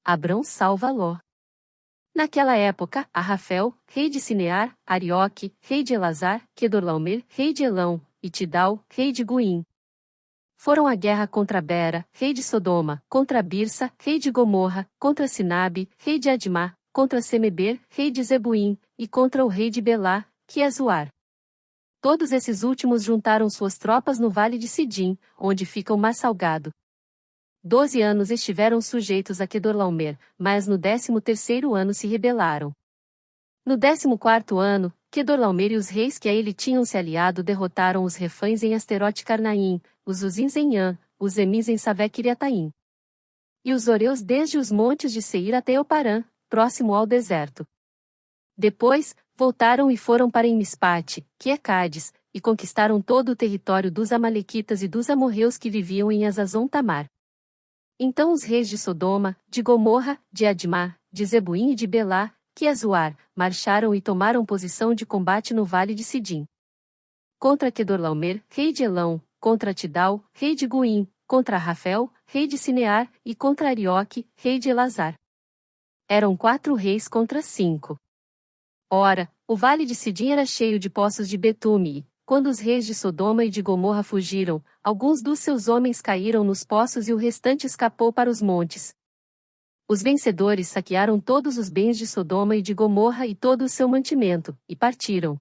Abrão salva Ló. Naquela época, Arrafel, rei de Sinear, Arioque, rei de Elazar, Quedorlaomer, rei de Elão, e Tidal, rei de Guim, foram à guerra contra Bera, rei de Sodoma, contra Birsa, rei de Gomorra, contra Sinabe, rei de Admá, contra Semeber, rei de Zebuim, e contra o rei de Belá, que é Zoar. Todos esses últimos juntaram suas tropas no vale de Sidim, onde fica o Mar Salgado. 12 anos estiveram sujeitos a Quedorlaomer, mas no 13º ano se rebelaram. No 14º ano, Quedorlaomer e os reis que a ele tinham se aliado derrotaram os refães em Asterote Carnaim, os Uzins em An, os Emins em Savé-Quiriataim. E os Oreus desde os montes de Seir até Euparã, próximo ao deserto. Depois, voltaram e foram para Emispate, que é Cádiz, e conquistaram todo o território dos Amalequitas e dos amorreus que viviam em Azazon Tamar. Então os reis de Sodoma, de Gomorra, de Admá, de Zebuim e de Belá, que é Zoar, marcharam e tomaram posição de combate no vale de Sidim. Contra Quedorlaomer, rei de Elão, contra Tidal, rei de Guim, contra Arrafel, rei de Sinear, e contra Arioque, rei de Elazar. Eram 4 reis contra 5. Ora, o vale de Sidim era cheio de poços de betume, e, quando os reis de Sodoma e de Gomorra fugiram, alguns dos seus homens caíram nos poços e o restante escapou para os montes. Os vencedores saquearam todos os bens de Sodoma e de Gomorra e todo o seu mantimento, e partiram.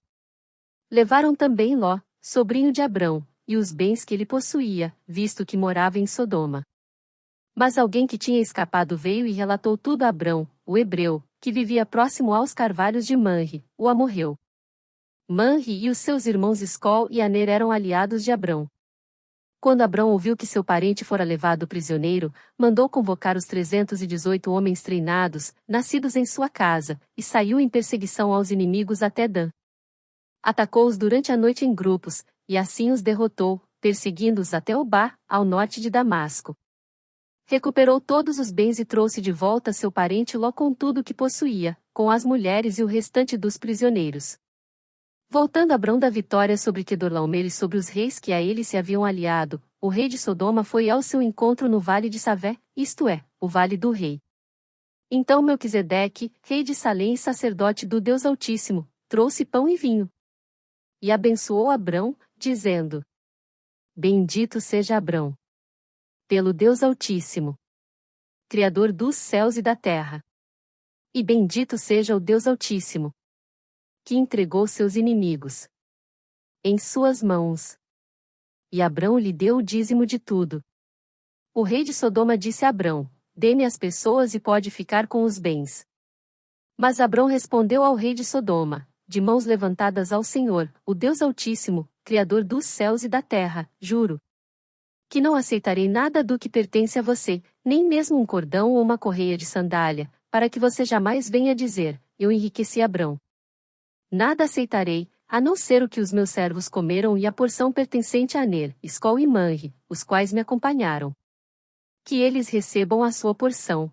Levaram também Ló, sobrinho de Abrão, e os bens que ele possuía, visto que morava em Sodoma. Mas alguém que tinha escapado veio e relatou tudo a Abrão, o hebreu, que vivia próximo aos carvalhos de Manre, o amorreu. Manre e os seus irmãos Escol e Aner eram aliados de Abrão. Quando Abrão ouviu que seu parente fora levado prisioneiro, mandou convocar os 318 homens treinados, nascidos em sua casa, e saiu em perseguição aos inimigos até Dan. Atacou-os durante a noite em grupos, e assim os derrotou, perseguindo-os até Obá, ao norte de Damasco. Recuperou todos os bens e trouxe de volta seu parente Ló com tudo o que possuía, com as mulheres e o restante dos prisioneiros. Voltando Abrão da vitória sobre Quedorlaomer e sobre os reis que a ele se haviam aliado, o rei de Sodoma foi ao seu encontro no vale de Savé, isto é, o vale do rei. Então Melquisedeque, rei de Salém e sacerdote do Deus Altíssimo, trouxe pão e vinho. E abençoou Abrão, dizendo: Bendito seja Abrão pelo Deus Altíssimo, Criador dos céus e da terra. E bendito seja o Deus Altíssimo, que entregou seus inimigos em suas mãos. E Abrão lhe deu o dízimo de tudo. O rei de Sodoma disse a Abrão: Dê-me as pessoas e pode ficar com os bens. Mas Abrão respondeu ao rei de Sodoma, de mãos levantadas ao Senhor, o Deus Altíssimo, Criador dos céus e da terra, juro que não aceitarei nada do que pertence a você, nem mesmo um cordão ou uma correia de sandália, para que você jamais venha dizer: Eu enriqueci Abrão. Nada aceitarei, a não ser o que os meus servos comeram e a porção pertencente a Aner, Escol e Manre, os quais me acompanharam. Que eles recebam a sua porção.